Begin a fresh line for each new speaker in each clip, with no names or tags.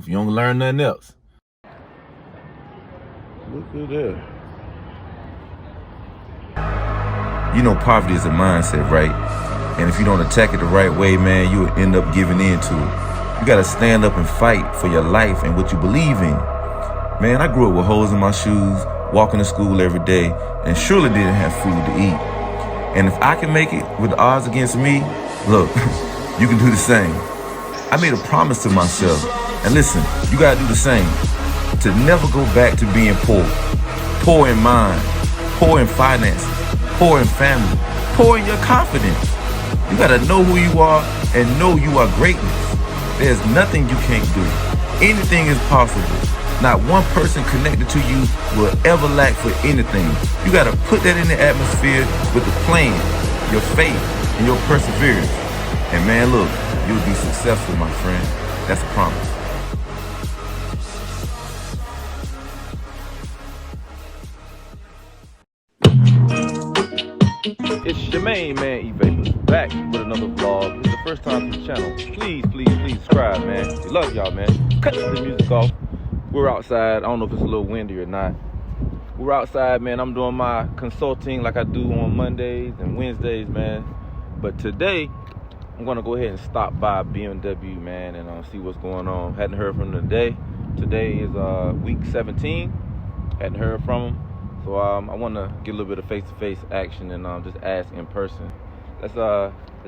if you don't learn nothing else. Look at that.
You know, poverty is a mindset, right? And if you don't attack it the right way, man, you will end up giving in to it. You gotta stand up and fight for your life and what you believe in. Man, I grew up with holes in my shoes, walking to school every day, and surely didn't have food to eat. And if I can make it with the odds against me, look, you can do the same. I made a promise to myself, and listen, you gotta do the same, to never go back to being poor. Poor in mind, poor in finances, poor in family, poor in your confidence. You gotta know who you are and know you are greatness. There's nothing you can't do. Anything is possible. Not one person connected to you will ever lack for anything. You gotta put that in the atmosphere with the plan, your faith, and your perseverance. And man, look, you'll be successful, my friend. That's a promise.
It's your main man, Evapors, back with another vlog. If it's the first time to the channel, please subscribe, man. We love y'all, man. Cut the music off. We're outside. I don't know if it's a little windy or not. We're outside, man. I'm doing my consulting like I do on Mondays and Wednesdays, man. But today, I'm gonna go ahead and stop by BMW, man, and see what's going on. Hadn't heard from them today. Today is week 17. Hadn't heard from them. So I want to get a little bit of face-to-face action and just ask in person. Let's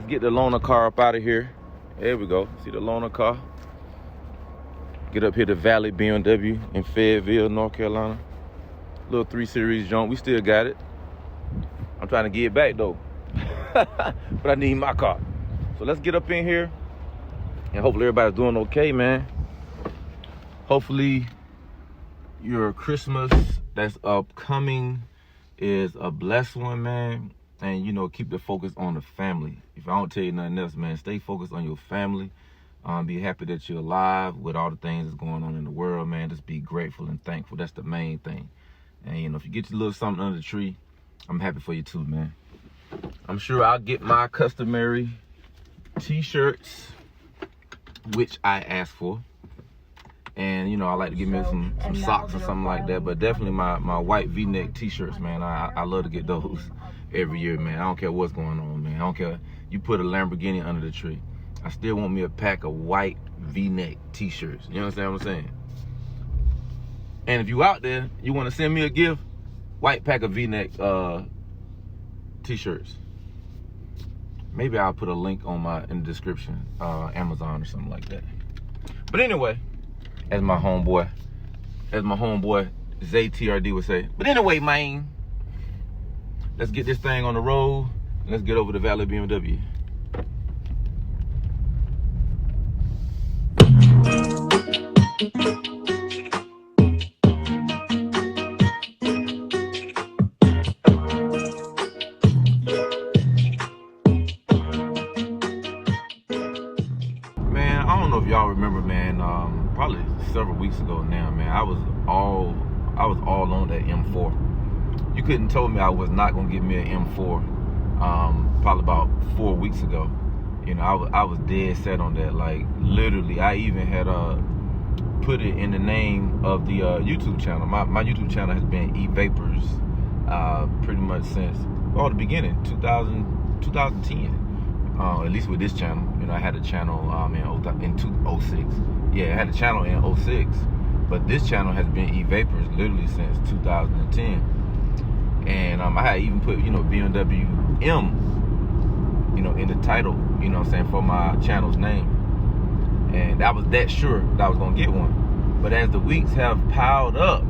get the loaner car up out of here. There we go. See the loaner car. Get up here to Valley BMW in Fayetteville, North Carolina. Little 3 Series junk. We still got it. I'm trying to get it back though, but I need my car. So let's get up in here, and hopefully everybody's doing okay, man. Hopefully your Christmas that's upcoming is a blessed one, man. And you know, keep the focus on the family. If I don't tell you nothing else, man, stay focused on your family. Be happy that you're alive with all the things that's going on in the world, man. Just be grateful and thankful. That's the main thing. And you know, if you get your little something under the tree, I'm happy for you too, man. I'm sure I'll get my customary t-shirts, which I asked for. And you know, I like to get me some socks or something like that, but definitely my white V-neck t-shirts, man. I love to get those every year, man. I don't care what's going on, man. I don't care. You put a Lamborghini under the tree, I still want me a pack of white V-neck t-shirts. You understand what I'm saying? And if you out there, you want to send me a gift, white pack of V-neck t-shirts. Maybe I'll put a link in the description, Amazon or something like that. But anyway, as my homeboy Zay TRD would say. But anyway, man, let's get this thing on the road and let's get over to Valley BMW. Man, I don't know if y'all remember, man, probably several weeks ago now, man, I was all on that M4. You couldn't tell me I was not gonna get me an M4 probably about 4 weeks ago. You know, I was dead set on that. Like literally, I even had put it in the name of the YouTube channel. My YouTube channel has been Evapors pretty much since the beginning, 2010. At least with this channel. You know, I had a channel in 2006. Yeah, I had a channel in 2006, but this channel has been Evapors literally since 2010. And I had even put, you know, BMW M, you know, in the title, you know what I'm saying, for my channel's name. And I was that sure that I was gonna get one. But as the weeks have piled up,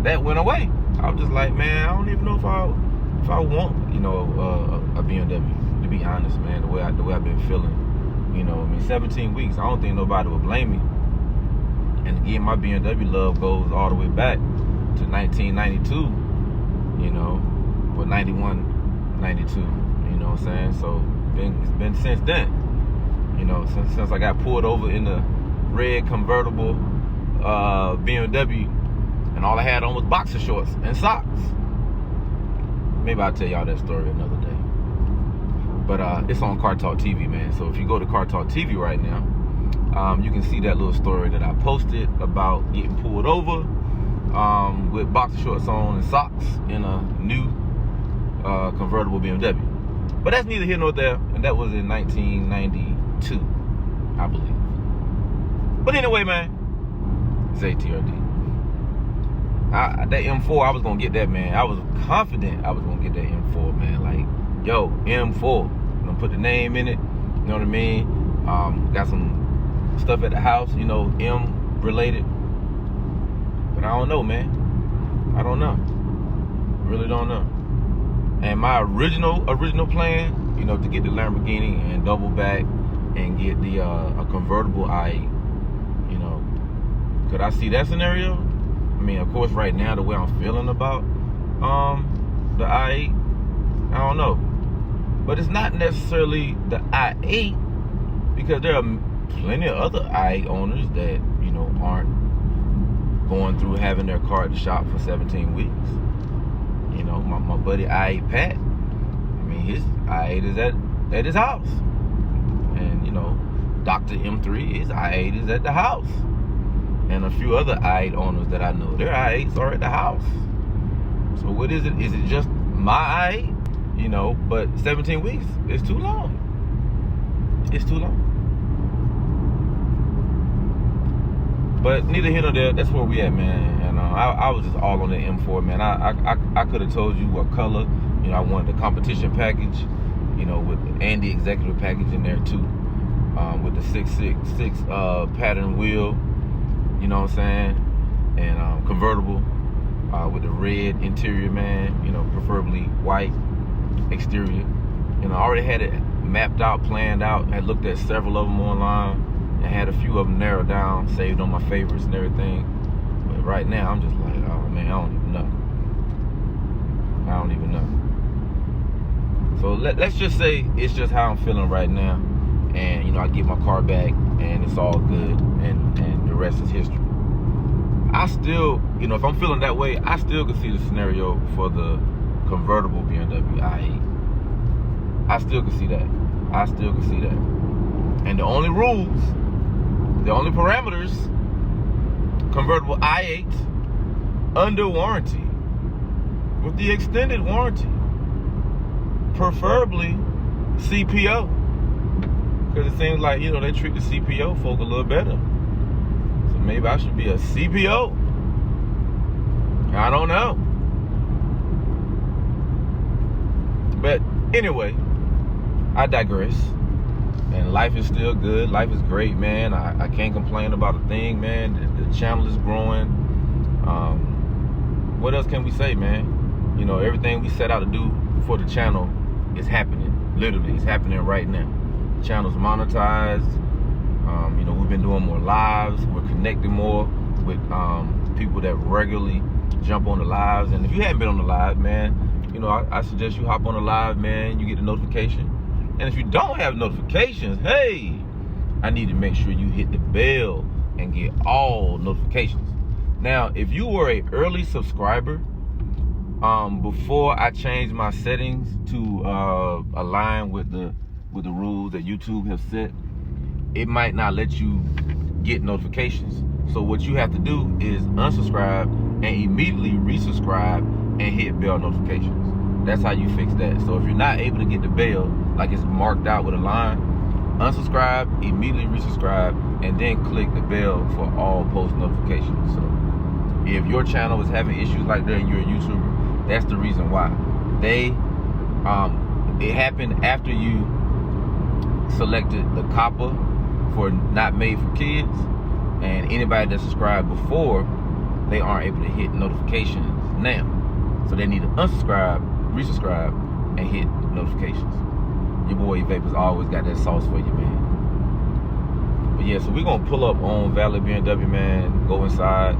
that went away. I was just like, man, I don't even know if I want, you know, a BMW, to be honest, man, the way I've been feeling. You know, I mean, 17 weeks, I don't think nobody would blame me. And again, my BMW love goes all the way back to 1992, you know, or 91, 92, you know what I'm saying? So it's been since then, you know, since I got pulled over in the red convertible BMW, and all I had on was boxer shorts and socks. Maybe I'll tell y'all that story another day. But it's on Car Talk TV, man. So if you go to Car Talk TV right now, You can see that little story that I posted about getting pulled over with boxer shorts on and socks in a new convertible BMW. But that's neither here nor there, and that was in 1992, I believe. But anyway, man, it's ATRD. That M4, I was gonna get that, man. I was confident I was gonna get that M4, man. Like, yo, M4. I'm gonna put the name in it. You know what I mean? Got some stuff at the house, you know, M related. But I don't know, man. I don't know. Really don't know. And my original plan, you know, to get the Lamborghini and double back and get the a convertible i8. You know, could I see that scenario? I mean, of course, right now, the way I'm feeling about the i8, I don't know. But it's not necessarily the i8, because there are plenty of other i8 owners that, you know, aren't going through having their car at the shop for 17 weeks. You know, my buddy i8 Pat, I mean, his i8 is at his house. And, you know, Dr. M3, his i8 is at the house. And a few other i8 owners that I know, their i8s are at the house. So what is it? Is it just my i8? You know, but 17 weeks is too long. It's too long. But neither here nor there, that's where we at, man. And I was just all on the M4, man. I could have told you what color. You know, I wanted the competition package, you know, and the executive package in there too, with the 666 pattern wheel. You know what I'm saying? And convertible with the red interior, man. You know, preferably white exterior. You know, I already had it mapped out, planned out. I looked at several of them online and had a few of them narrowed down, saved on my favorites and everything. But right now, I'm just like, oh man, I don't even know. I don't even know. So let's just say it's just how I'm feeling right now. And, you know, I get my car back and it's all good, and the rest is history. I still, you know, if I'm feeling that way, I still can see the scenario for the convertible BMW i8. I still can see that. I still can see that. And the only rules, the only parameters, convertible i8 under warranty with the extended warranty, preferably CPO, because it seems like, you know, they treat the CPO folk a little better. So maybe I should be a CPO. I don't know. But anyway, I digress. And life is still good. Life is great, man. I can't complain about a thing, man. The channel is growing. What else can we say, man? You know, everything we set out to do for the channel is happening. Literally, it's happening right now. The channel's monetized. You know, we've been doing more lives. We're connecting more with people that regularly jump on the lives. And if you haven't been on the live, man, you know, I suggest you hop on the live, man. You get the notification. And if you don't have notifications, hey, I need to make sure you hit the bell and get all notifications. Now, if you were an early subscriber, before I changed my settings to align with the rules that YouTube have set, it might not let you get notifications. So what you have to do is unsubscribe and immediately resubscribe and hit bell notifications. That's how you fix that. So if you're not able to get the bell, like it's marked out with a line, unsubscribe, immediately resubscribe, and then click the bell for all post notifications. So if your channel is having issues like that and you're a YouTuber, that's the reason why. It happened after you selected the copper for not made for kids, and anybody that subscribed before, they aren't able to hit notifications now. So they need to unsubscribe, resubscribe, and hit notifications. Your boy Evapors always got that sauce for you, man. But yeah, so we're gonna pull up on Valley BMW, man, go inside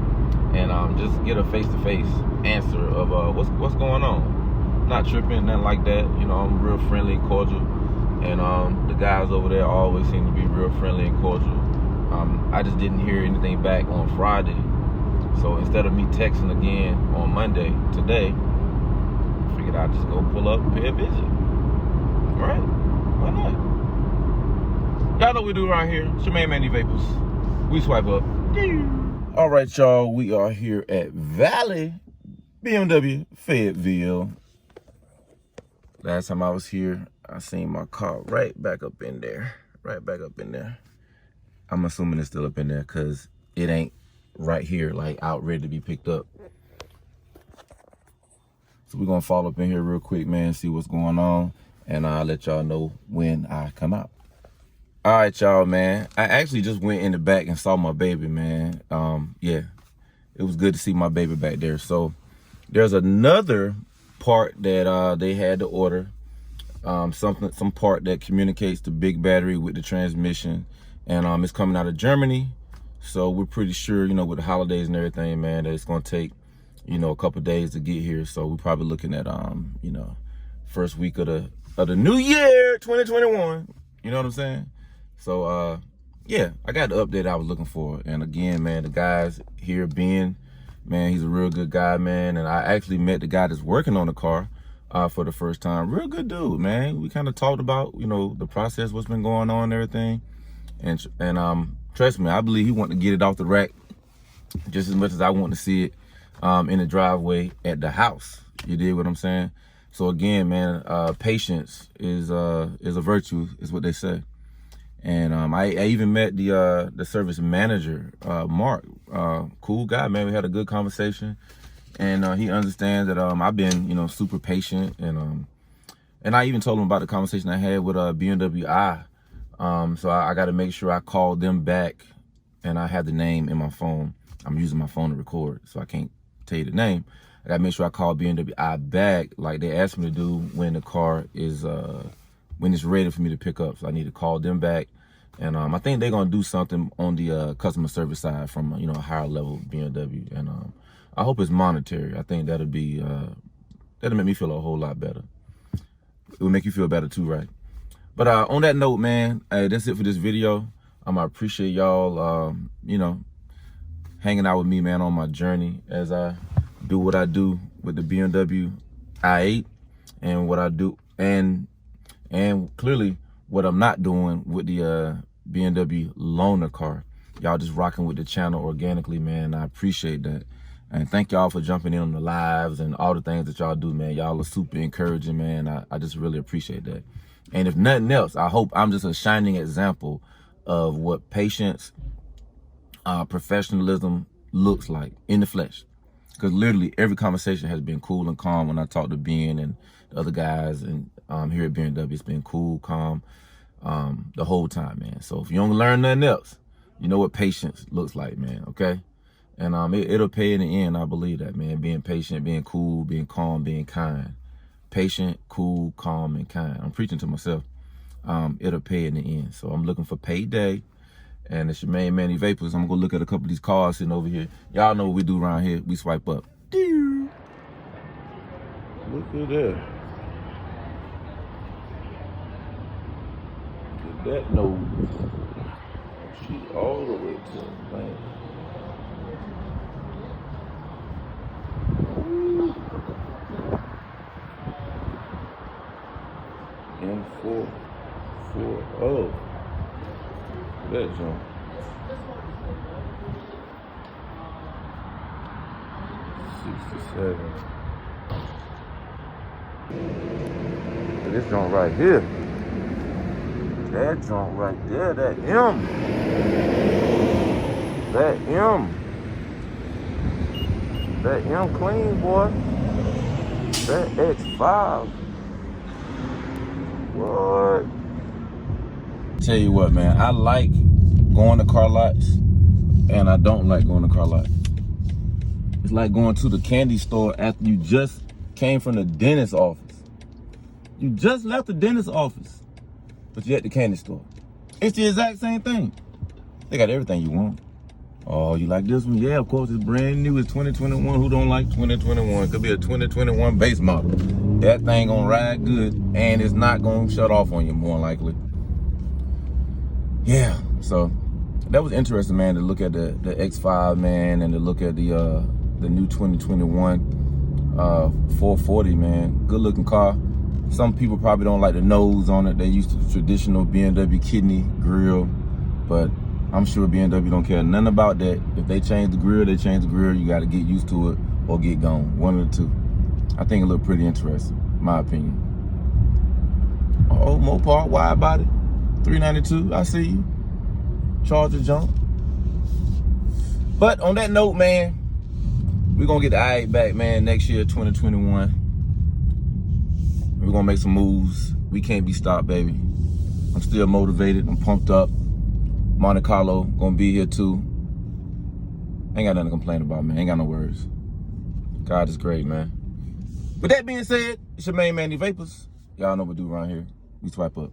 and just get a face-to-face answer of what's going on. Not tripping, nothing like that. You know, I'm real friendly and cordial, and the guys over there always seem to be real friendly and cordial. I just didn't hear anything back on Friday, so instead of me texting again on Monday today, I figured I'd just go pull up and pay a visit. All right, why not? Y'all know what we do around here. It's your main man, Evapors. We swipe up. All right, y'all. We are here at Valley BMW, Fayetteville. Last time I was here, I seen my car right back up in there. Right back up in there. I'm assuming it's still up in there because it ain't right here, like out ready to be picked up. So we're gonna follow up in here real quick, man, see what's going on, and I'll let y'all know when I come out. All right, y'all, man. I actually just went in the back and saw my baby, man. Yeah, it was good to see my baby back there. So there's another part that they had to order, some part that communicates the big battery with the transmission, and it's coming out of Germany. So we're pretty sure, you know, with the holidays and everything, man, that it's gonna take, you know, a couple days to get here. So we're probably looking at you know, first week of the new year, 2021. You know what I'm saying? So yeah, I got the update I was looking for. And again, man, the guys here, Ben, man, he's a real good guy, man. And I actually met the guy that's working on the car for the first time. Real good dude, man. We kind of talked about, you know, the process, what's been going on and everything. And trust me, I believe he wanted to get it off the rack just as much as I want to see it in the driveway at the house. You dig what I'm saying? So again, man, patience is a virtue, is what they say. And I even met the service manager, Mark. Cool guy, man. We had a good conversation, and he understands that I've been, you know, super patient, and I even told him about the conversation I had with BMW I. So I got to make sure I call them back, and I have the name in my phone. I'm using my phone to record, so I can't tell you the name. I got to make sure I call BMW I back, like they asked me to do when the car is when it's ready for me to pick up. So I need to call them back, and I think they're gonna do something on the customer service side from you know, a higher level BMW, and I hope it's monetary. I think that'll be that'll make me feel a whole lot better. It will make you feel better too, right? But on that note, man, that's it for this video. I appreciate y'all, you know, hanging out with me, man, on my journey as I do what I do with the BMW i8, and what I do, and clearly what I'm not doing with the BMW loaner car. Y'all just rocking with the channel organically, man. I appreciate that. And thank y'all for jumping in on the lives and all the things that y'all do, man. Y'all are super encouraging, man. I just really appreciate that. And if nothing else, I hope I'm just a shining example of what patience, professionalism looks like in the flesh. Because literally every conversation has been cool and calm when I talk to Ben and the other guys, and here at BMW, it's been cool, calm, the whole time, man. So if you don't learn nothing else, you know what patience looks like, man, okay? And it'll pay in the end, I believe that, man. Being patient, being cool, being calm, being kind. Patient, cool, calm, and kind. I'm preaching to myself. It'll pay in the end. So I'm looking for payday. And it's your main man, Evapors. I'm gonna go look at a couple of these cars sitting over here. Y'all know what we do around here. We swipe up. Look at that. Look at that nose. She all the way to the man. M4 4 that jump. 67. This joint right here. That joint right there, that M. That M. That M clean, boy. That X5. What? Tell you what, man, I like going to car lots, and I don't like going to car lots. It's like going to the candy store after you just came from the dentist's office. You just left the dentist's office, but you're at the candy store. It's the exact same thing. They got everything you want. Oh, you like this one? Yeah, of course, it's brand new. It's 2021. Who don't like 2021? Could be a 2021 base model. That thing gonna ride good, and it's not gonna shut off on you, more likely. Yeah, so that was interesting, man, to look at the X5, man, and to look at the new 2021 440, man. Good looking car. Some people probably don't like the nose on it. They used to the traditional BMW kidney grill, but I'm sure BMW don't care nothing about that. If they change the grill, they change the grill. You got to get used to it or get gone. One of the two. I think it looked pretty interesting, my opinion. Oh, Mopar, wide body, 392. I see you. Charger jump. But on that note, man, we're gonna get the I-8 back, man, next year, 2021. We're gonna make some moves. We can't be stopped, baby. I'm still motivated. I'm pumped up. Monte Carlo gonna be here too. Ain't got nothing to complain about, man. Ain't got no words. God is great, man. With that being said, it's your main man, Evapors. Y'all know what we do around here. We swipe up.